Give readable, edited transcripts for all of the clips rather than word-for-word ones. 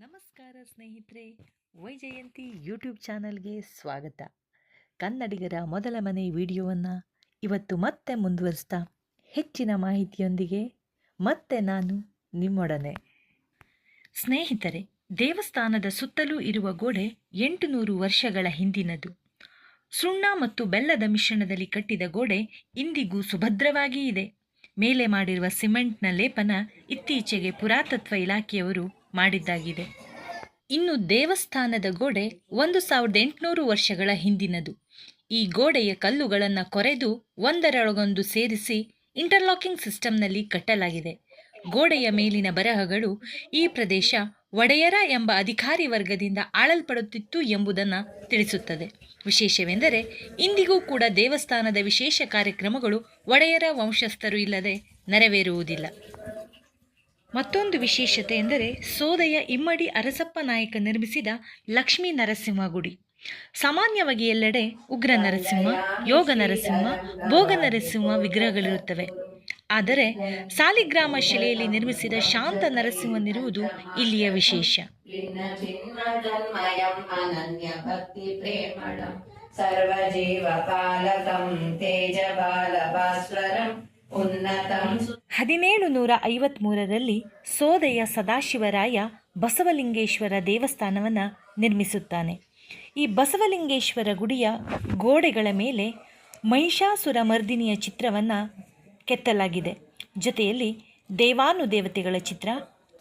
ನಮಸ್ಕಾರ ಸ್ನೇಹಿತರೆ, ವೈಜಯಂತಿ ಯೂಟ್ಯೂಬ್ ಚಾನಲ್ಗೆ ಸ್ವಾಗತ. ಕನ್ನಡಿಗರ ಮೊದಲ ಮನೆ ವಿಡಿಯೋವನ್ನು ಇವತ್ತು ಮತ್ತೆ ಮುಂದುವರಿಸ್ತಾ ಹೆಚ್ಚಿನ ಮಾಹಿತಿಯೊಂದಿಗೆ ಮತ್ತೆ ನಾನು ನಿಮ್ಮೊಡನೆ. ಸ್ನೇಹಿತರೆ, ದೇವಸ್ಥಾನದ ಸುತ್ತಲೂ ಇರುವ ಗೋಡೆ 800 ವರ್ಷಗಳ ಹಿಂದಿನದು. ಸುಣ್ಣ ಮತ್ತು ಬೆಲ್ಲದ ಮಿಶ್ರಣದಲ್ಲಿ ಕಟ್ಟಿದ ಗೋಡೆ ಇಂದಿಗೂ ಸುಭದ್ರವಾಗಿ ಇದೆ. ಮೇಲೆ ಮಾಡಿರುವ ಸಿಮೆಂಟ್ನ ಲೇಪನ ಇತ್ತೀಚೆಗೆ ಪುರಾತತ್ವ ಇಲಾಖೆಯವರು ಮಾಡಿದ್ದಾಗಿದೆ. ಇನ್ನು ದೇವಸ್ಥಾನದ ಗೋಡೆ 1800 ವರ್ಷಗಳ ಹಿಂದಿನದು. ಈ ಗೋಡೆಯ ಕಲ್ಲುಗಳನ್ನು ಕೊರೆದು ಒಂದರೊಳಗೊಂದು ಸೇರಿಸಿ ಇಂಟರ್ಲಾಕಿಂಗ್ ಸಿಸ್ಟಮ್ನಲ್ಲಿ ಕಟ್ಟಲಾಗಿದೆ. ಗೋಡೆಯ ಮೇಲಿನ ಬರಹಗಳು ಈ ಪ್ರದೇಶ ಒಡೆಯರ ಎಂಬ ಅಧಿಕಾರಿ ವರ್ಗದಿಂದ ಆಳಲ್ಪಡುತ್ತಿತ್ತು ಎಂಬುದನ್ನು ತಿಳಿಸುತ್ತದೆ. ವಿಶೇಷವೆಂದರೆ ಇಂದಿಗೂ ಕೂಡ ದೇವಸ್ಥಾನದ ವಿಶೇಷ ಕಾರ್ಯಕ್ರಮಗಳು ಒಡೆಯರ ವಂಶಸ್ಥರು ಇಲ್ಲದೆ ನೆರವೇರುವುದಿಲ್ಲ. ಮತ್ತೊಂದು ವಿಶೇಷತೆ ಎಂದರೆ ಸೋದೆಯ ಇಮ್ಮಡಿ ಅರಸಪ್ಪ ನಾಯಕ ನಿರ್ಮಿಸಿದ ಲಕ್ಷ್ಮೀ ನರಸಿಂಹ ಗುಡಿ. ಸಾಮಾನ್ಯವಾಗಿ ಎಲ್ಲೆಡೆ ಉಗ್ರ ನರಸಿಂಹ, ಯೋಗ ನರಸಿಂಹ, ಭೋಗ ನರಸಿಂಹ ವಿಗ್ರಹಗಳಿರುತ್ತವೆ. ಆದರೆ ಸಾಲಿಗ್ರಾಮ ಶಿಲೆಯಲ್ಲಿ ನಿರ್ಮಿಸಿದ ಶಾಂತ ನರಸಿಂಹನಿರುವುದು ಇಲ್ಲಿಯ ವಿಶೇಷ. ಉನ್ನತಂ 1753ರಲ್ಲಿ ಸೋದೆಯ ಸದಾಶಿವರಾಯ ಬಸವಲಿಂಗೇಶ್ವರ ದೇವಸ್ಥಾನವನ್ನು ನಿರ್ಮಿಸುತ್ತಾನೆ. ಈ ಬಸವಲಿಂಗೇಶ್ವರ ಗುಡಿಯ ಗೋಡೆಗಳ ಮೇಲೆ ಮಹಿಷಾಸುರ ಮರ್ದಿನಿಯ ಚಿತ್ರವನ್ನು ಕೆತ್ತಲಾಗಿದೆ. ಜೊತೆಯಲ್ಲಿ ದೇವಾನುದೇವತೆಗಳ ಚಿತ್ರ,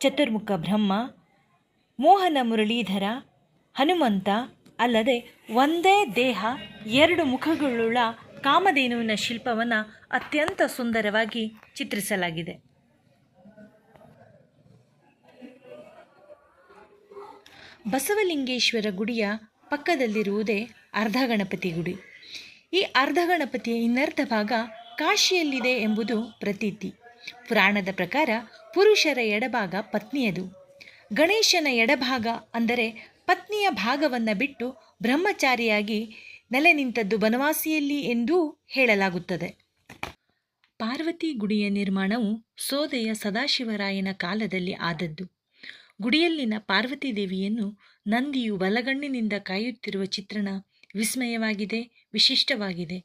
ಚತುರ್ಮುಖ ಬ್ರಹ್ಮ, ಮೋಹನ ಮುರಳೀಧರ, ಹನುಮಂತ, ಅಲ್ಲದೆ ಒಂದೇ ದೇಹ 2 ಮುಖಗಳುಳ್ಳ ಕಾಮಧೇನುವಿನ ಶಿಲ್ಪವನ್ನು ಅತ್ಯಂತ ಸುಂದರವಾಗಿ ಚಿತ್ರಿಸಲಾಗಿದೆ. ಬಸವಲಿಂಗೇಶ್ವರ ಗುಡಿಯ ಪಕ್ಕದಲ್ಲಿರುವುದೇ ಅರ್ಧಗಣಪತಿ ಗುಡಿ. ಈ ಅರ್ಧಗಣಪತಿಯ ಇನ್ನರ್ಧ ಭಾಗ ಕಾಶಿಯಲ್ಲಿದೆ ಎಂಬುದು ಪ್ರತೀತಿ. ಪುರಾಣದ ಪ್ರಕಾರ ಪುರುಷರ ಎಡಭಾಗ ಪತ್ನಿಯದು. ಗಣೇಶನ ಎಡಭಾಗ ಅಂದರೆ ಪತ್ನಿಯ ಭಾಗವನ್ನು ಬಿಟ್ಟು ಬ್ರಹ್ಮಚಾರಿಯಾಗಿ ನೆಲೆ ನಿಂತದ್ದು ಬನವಾಸಿಯಲ್ಲಿ ಎಂದೂ ಹೇಳಲಾಗುತ್ತದೆ. ಪಾರ್ವತಿ ಗುಡಿಯ ನಿರ್ಮಾಣವು ಸೋದೆಯ ಸದಾಶಿವರಾಯನ ಕಾಲದಲ್ಲಿ ಆದದ್ದು. ಗುಡಿಯಲ್ಲಿನ ಪಾರ್ವತಿ ದೇವಿಯನ್ನು ನಂದಿಯು ಬಲಗಣ್ಣಿನಿಂದ ಕಾಯುತ್ತಿರುವ ಚಿತ್ರಣ ವಿಸ್ಮಯವಾಗಿದೆ, ವಿಶಿಷ್ಟವಾಗಿದೆ.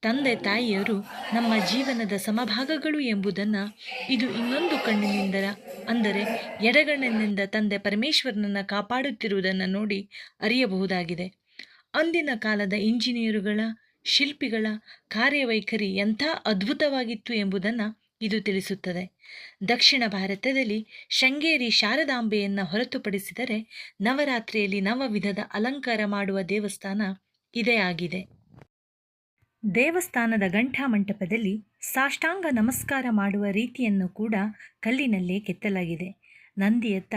ತಂದೆ ತಾಯಿಯರು ನಮ್ಮ ಜೀವನದ ಸಮಭಾಗಗಳು ಎಂಬುದನ್ನು ಇದು ಇನ್ನೊಂದು ಕಣ್ಣಿನಿಂದ ಅಂದರೆ ಎಡಗಣ್ಣಿನಿಂದ ತಂದೆ ಪರಮೇಶ್ವರನನ್ನು ಕಾಪಾಡುತ್ತಿರುವುದನ್ನು ನೋಡಿ ಅರಿಯಬಹುದಾಗಿದೆ. ಅಂದಿನ ಕಾಲದ ಇಂಜಿನಿಯರುಗಳ, ಶಿಲ್ಪಿಗಳ ಕಾರ್ಯವೈಖರಿ ಎಂಥ ಅದ್ಭುತವಾಗಿತ್ತು ಎಂಬುದನ್ನು ಇದು ತಿಳಿಸುತ್ತದೆ. ದಕ್ಷಿಣ ಭಾರತದಲ್ಲಿ ಶೃಂಗೇರಿ ಶಾರದಾಂಬೆಯನ್ನು ಹೊರತುಪಡಿಸಿದರೆ ನವರಾತ್ರಿಯಲ್ಲಿ 9 ವಿಧದ ಅಲಂಕಾರ ಮಾಡುವ ದೇವಸ್ಥಾನ ಇದೇ ಆಗಿದೆ. ದೇವಸ್ಥಾನದ ಘಂಟಾ ಮಂಟಪದಲ್ಲಿ ಸಾಷ್ಟಾಂಗ ನಮಸ್ಕಾರ ಮಾಡುವ ರೀತಿಯನ್ನು ಕೂಡ ಕಲ್ಲಿನಲ್ಲೇ ಕೆತ್ತಲಾಗಿದೆ. ನಂದಿಯತ್ತ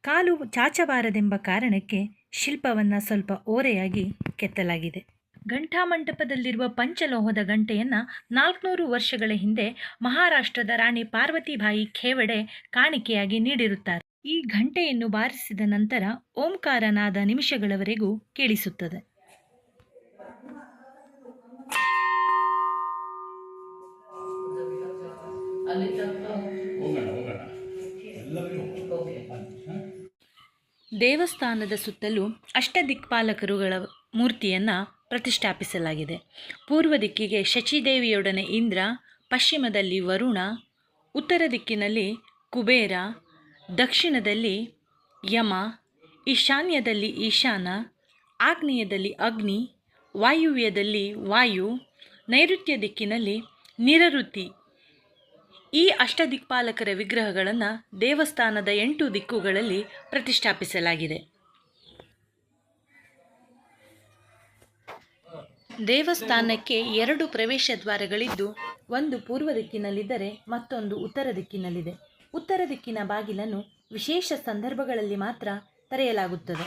ಕಾಲು ಚಾಚಬಾರದೆಂಬ ಕಾರಣಕ್ಕೆ ಶಿಲ್ಪವನ್ನು ಸ್ವಲ್ಪ ಓರೆಯಾಗಿ ಕೆತ್ತಲಾಗಿದೆ. ಘಂಟಾಮಂಟಪದಲ್ಲಿರುವ ಪಂಚಲೋಹದ ಗಂಟೆಯನ್ನು 400 ವರ್ಷಗಳ ಹಿಂದೆ ಮಹಾರಾಷ್ಟ್ರದ ರಾಣಿ ಪಾರ್ವತಿಬಾಯಿ ಖೇವಡೆ ಕಾಣಿಕೆಯಾಗಿ ನೀಡಿರುತ್ತಾರೆ. ಈ ಘಂಟೆಯನ್ನು ಬಾರಿಸಿದ ನಂತರ ಓಂಕಾರನಾದ ನಿಮಿಷಗಳವರೆಗೂ ಕೇಳಿಸುತ್ತದೆ. ದೇವಸ್ಥಾನದ ಸುತ್ತಲೂ ಅಷ್ಟದಿಕ್ಪಾಲಕರುಗಳ ಮೂರ್ತಿಯನ್ನು ಪ್ರತಿಷ್ಠಾಪಿಸಲಾಗಿದೆ. ಪೂರ್ವ ದಿಕ್ಕಿಗೆ ಶಚಿದೇವಿಯೊಡನೆ ಇಂದ್ರ, ಪಶ್ಚಿಮದಲ್ಲಿ ವರುಣ, ಉತ್ತರ ದಿಕ್ಕಿನಲ್ಲಿ ಕುಬೇರ, ದಕ್ಷಿಣದಲ್ಲಿ ಯಮ, ಈಶಾನ್ಯದಲ್ಲಿ ಈಶಾನ, ಆಗ್ನೇಯದಲ್ಲಿ ಅಗ್ನಿ, ವಾಯುವ್ಯದಲ್ಲಿ ವಾಯು, ನೈಋತ್ಯ ದಿಕ್ಕಿನಲ್ಲಿ ನಿರಋತಿ. ಈ ಅಷ್ಟದಿಕ್ಪಾಲಕರ ವಿಗ್ರಹಗಳನ್ನು ದೇವಸ್ಥಾನದ 8 ದಿಕ್ಕುಗಳಲ್ಲಿ ಪ್ರತಿಷ್ಠಾಪಿಸಲಾಗಿದೆ. ದೇವಸ್ಥಾನಕ್ಕೆ 2 ಪ್ರವೇಶ ದ್ವಾರಗಳಿದ್ದು, ಒಂದು ಪೂರ್ವ ದಿಕ್ಕಿನಲ್ಲಿದ್ದರೆ ಮತ್ತೊಂದು ಉತ್ತರ ದಿಕ್ಕಿನಲ್ಲಿದೆ. ಉತ್ತರ ದಿಕ್ಕಿನ ಬಾಗಿಲನ್ನು ವಿಶೇಷ ಸಂದರ್ಭಗಳಲ್ಲಿ ಮಾತ್ರ ತೆರೆಯಲಾಗುತ್ತದೆ.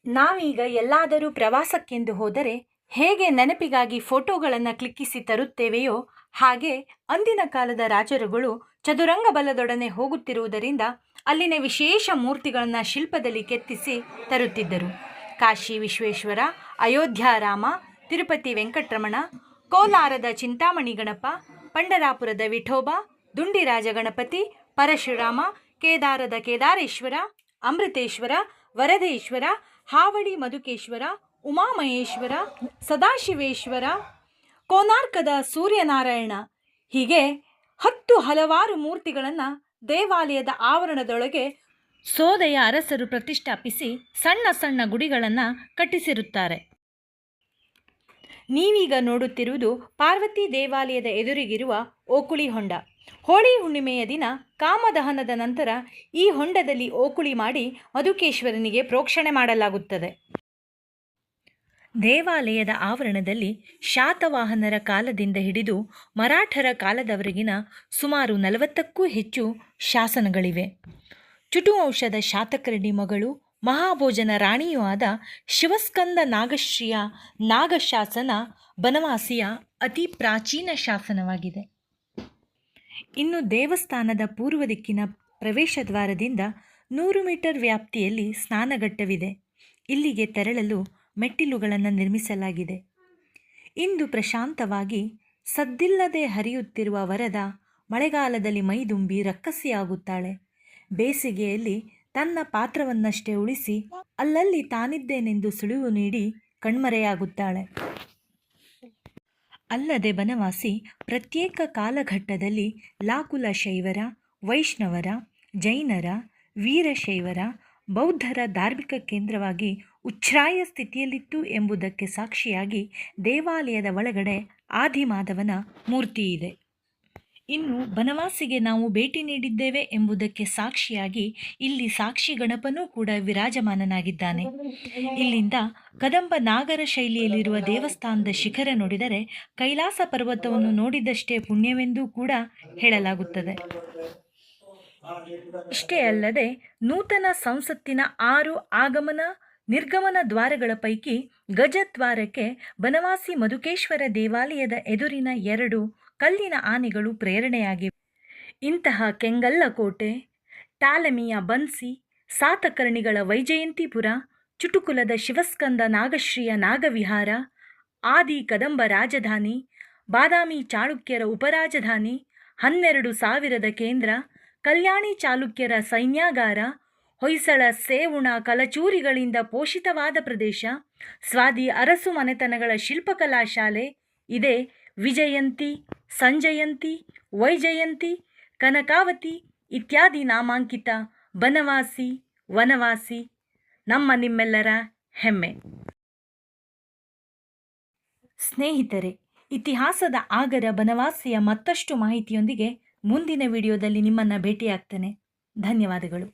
ನಾವೀಗ ಎಲ್ಲಾದರೂ ಪ್ರವಾಸಕ್ಕೆಂದು ಹೋದರೆ ಹೇಗೆ ನೆನಪಿಗಾಗಿ ಫೋಟೋಗಳನ್ನು ಕ್ಲಿಕ್ಕಿಸಿ ತರುತ್ತೇವೆಯೋ ಹಾಗೆ ಅಂದಿನ ಕಾಲದ ರಾಜರುಗಳು ಚದುರಂಗ ಬಲದೊಡನೆ ಹೋಗುತ್ತಿರುವುದರಿಂದ ಅಲ್ಲಿನ ವಿಶೇಷ ಮೂರ್ತಿಗಳನ್ನು ಶಿಲ್ಪದಲ್ಲಿ ಕೆತ್ತಿಸಿ ತರುತ್ತಿದ್ದರು. ಕಾಶಿ ವಿಶ್ವೇಶ್ವರ, ಅಯೋಧ್ಯಾರಾಮ, ತಿರುಪತಿ ವೆಂಕಟರಮಣ, ಕೋಲಾರದ ಚಿಂತಾಮಣಿ ಗಣಪ, ಪಂಡರಾಪುರದ ವಿಠೋಬ, ದುಂಡಿರಾಜ ಗಣಪತಿ, ಪರಶುರಾಮ, ಕೇದಾರದ ಕೇದಾರೇಶ್ವರ, ಅಮೃತೇಶ್ವರ, ವರದೇಶ್ವರ, ಹಾವಡಿ ಮಧುಕೇಶ್ವರ, ಉಮಾಮಹೇಶ್ವರ, ಸದಾಶಿವೇಶ್ವರ, ಕೋನಾರ್ಕದ ಸೂರ್ಯನಾರಾಯಣ ಹೀಗೆ 10 ಹಲವಾರು ಮೂರ್ತಿಗಳನ್ನು ದೇವಾಲಯದ ಆವರಣದೊಳಗೆ ಸೋದೆಯ ಅರಸರು ಪ್ರತಿಷ್ಠಾಪಿಸಿ ಸಣ್ಣ ಸಣ್ಣ ಗುಡಿಗಳನ್ನು ಕಟ್ಟಿಸಿರುತ್ತಾರೆ. ನೀವೀಗ ನೋಡುತ್ತಿರುವುದು ಪಾರ್ವತಿ ದೇವಾಲಯದ ಎದುರಿಗಿರುವ ಓಕುಳಿ ಹೊಂಡ. ಹೋಳಿ ಹುಣ್ಣಿಮೆಯ ದಿನ ಕಾಮದಹನದ ನಂತರ ಈ ಹೊಂಡದಲ್ಲಿ ಓಕುಳಿ ಮಾಡಿ ಮಧುಕೇಶ್ವರನಿಗೆ ಪ್ರೋಕ್ಷಣೆ ಮಾಡಲಾಗುತ್ತದೆ. ದೇವಾಲಯದ ಆವರಣದಲ್ಲಿ ಶಾತವಾಹನರ ಕಾಲದಿಂದ ಹಿಡಿದು ಮರಾಠರ ಕಾಲದವರೆಗಿನ ಸುಮಾರು 40ಕ್ಕೂ ಹೆಚ್ಚು ಶಾಸನಗಳಿವೆ. ಚುಟುವಂಶದ ಶಾತಕರ್ಣಿ ಮಗಳು ಮಹಾಭೋಜನ ರಾಣಿಯೂ ಆದ ಶಿವಸ್ಕಂದ ನಾಗಶ್ರೀಯ ನಾಗಶಾಸನ ಬನವಾಸಿಯ ಅತಿ ಪ್ರಾಚೀನ ಶಾಸನವಾಗಿದೆ. ಇನ್ನು ದೇವಸ್ಥಾನದ ಪೂರ್ವ ದಿಕ್ಕಿನ ಪ್ರವೇಶ ದ್ವಾರದಿಂದ 100 ಮೀಟರ್ ವ್ಯಾಪ್ತಿಯಲ್ಲಿ ಸ್ನಾನಘಟ್ಟವಿದೆ. ಇಲ್ಲಿಗೆ ತೆರಳಲು ಮೆಟ್ಟಿಲುಗಳನ್ನು ನಿರ್ಮಿಸಲಾಗಿದೆ. ಇಂದು ಪ್ರಶಾಂತವಾಗಿ ಸದ್ದಿಲ್ಲದೆ ಹರಿಯುತ್ತಿರುವ ವರದ ಮಳೆಗಾಲದಲ್ಲಿ ಮೈದುಂಬಿ ರಕ್ಕಸಿಯಾಗುತ್ತಾಳೆ. ಬೇಸಿಗೆಯಲ್ಲಿ ತನ್ನ ಪಾತ್ರವನ್ನಷ್ಟೇ ಉಳಿಸಿ ಅಲ್ಲಲ್ಲಿ ತಾನಿದ್ದೇನೆಂದು ಸುಳಿವು ನೀಡಿ ಕಣ್ಮರೆಯಾಗುತ್ತಾಳೆ. ಅಲ್ಲದೆ ಬನವಾಸಿ ಪ್ರತ್ಯೇಕ ಕಾಲಘಟ್ಟದಲ್ಲಿ ಲಾಕುಲ ಶೈವರ, ವೈಷ್ಣವರ, ಜೈನರ, ವೀರಶೈವರ, ಬೌದ್ಧರ ಧಾರ್ಮಿಕ ಕೇಂದ್ರವಾಗಿ ಉಚ್ಛ್ರಾಯ ಸ್ಥಿತಿಯಲ್ಲಿತ್ತು ಎಂಬುದಕ್ಕೆ ಸಾಕ್ಷಿಯಾಗಿ ದೇವಾಲಯದ ಒಳಗಡೆ ಆದಿಮಾಧವನ ಮೂರ್ತಿ ಇದೆ. ಇನ್ನು ಬನವಾಸಿಗೆ ನಾವು ಭೇಟಿ ನೀಡಿದ್ದೇವೆ ಎಂಬುದಕ್ಕೆ ಸಾಕ್ಷಿಯಾಗಿ ಇಲ್ಲಿ ಸಾಕ್ಷಿ ಗಣಪನೂ ಕೂಡ ವಿರಾಜಮಾನನಾಗಿದ್ದಾನೆ. ಇಲ್ಲಿಂದ ಕದಂಬ ನಾಗರ ಶೈಲಿಯಲ್ಲಿರುವ ದೇವಸ್ಥಾನದ ಶಿಖರ ನೋಡಿದರೆ ಕೈಲಾಸ ಪರ್ವತವನ್ನು ನೋಡಿದಷ್ಟೇ ಪುಣ್ಯವೆಂದೂ ಕೂಡ ಹೇಳಲಾಗುತ್ತದೆ. ಇಷ್ಟೇ ಅಲ್ಲದೆ ನೂತನ ಸಂಸತ್ತಿನ 6 ಆಗಮನ ನಿರ್ಗಮನ ದ್ವಾರಗಳ ಪೈಕಿ ಗಜದ್ವಾರಕ್ಕೆ ಬನವಾಸಿ ಮಧುಕೇಶ್ವರ ದೇವಾಲಯದ ಎದುರಿನ 2 ಕಲ್ಲಿನ ಆನೆಗಳು ಪ್ರೇರಣೆಯಾಗಿವೆ. ಇಂತಹ ಕೆಂಗಲ್ಲ ಕೋಟೆ, ಟಾಲಮಿಯ ಬನ್ಸಿ, ಸಾತಕರ್ಣಿಗಳ ವೈಜಯಂತಿಪುರ, ಚುಟುಕುಲದ ಶಿವಸ್ಕಂದ ನಾಗಶ್ರೀಯ ನಾಗವಿಹಾರ, ಆದಿ ಕದಂಬ ರಾಜಧಾನಿ, ಬಾದಾಮಿ ಚಾಳುಕ್ಯರ ಉಪರಾಜಧಾನಿ, 12,000 ಕೇಂದ್ರ, ಕಲ್ಯಾಣಿ ಚಾಲುಕ್ಯರ ಸೈನ್ಯಾಗಾರ, ಹೊಯ್ಸಳ, ಸೇವುಣ, ಕಲಚೂರಿಗಳಿಂದ ಪೋಷಿತವಾದ ಪ್ರದೇಶ, ಸ್ವಾದಿ ಅರಸು ಮನೆತನಗಳ ಶಿಲ್ಪಕಲಾ ಶಾಲೆ, ಇದೇ ವಿಜಯಂತಿ, ಸಂಜಯಂತಿ, ವೈಜಯಂತಿ, ಕನಕಾವತಿ ಇತ್ಯಾದಿ ನಾಮಾಂಕಿತ ಬನವಾಸಿ, ವನವಾಸಿ ನಮ್ಮ ನಿಮ್ಮೆಲ್ಲರ ಹೆಮ್ಮೆ. ಸ್ನೇಹಿತರೆ, ಇತಿಹಾಸದ ಆಗರ ಬನವಾಸಿಯ ಮತ್ತಷ್ಟು ಮಾಹಿತಿಯೊಂದಿಗೆ ಮುಂದಿನ ವಿಡಿಯೋದಲ್ಲಿ ನಿಮ್ಮನ್ನು ಭೇಟಿಯಾಗ್ತೇನೆ. ಧನ್ಯವಾದಗಳು.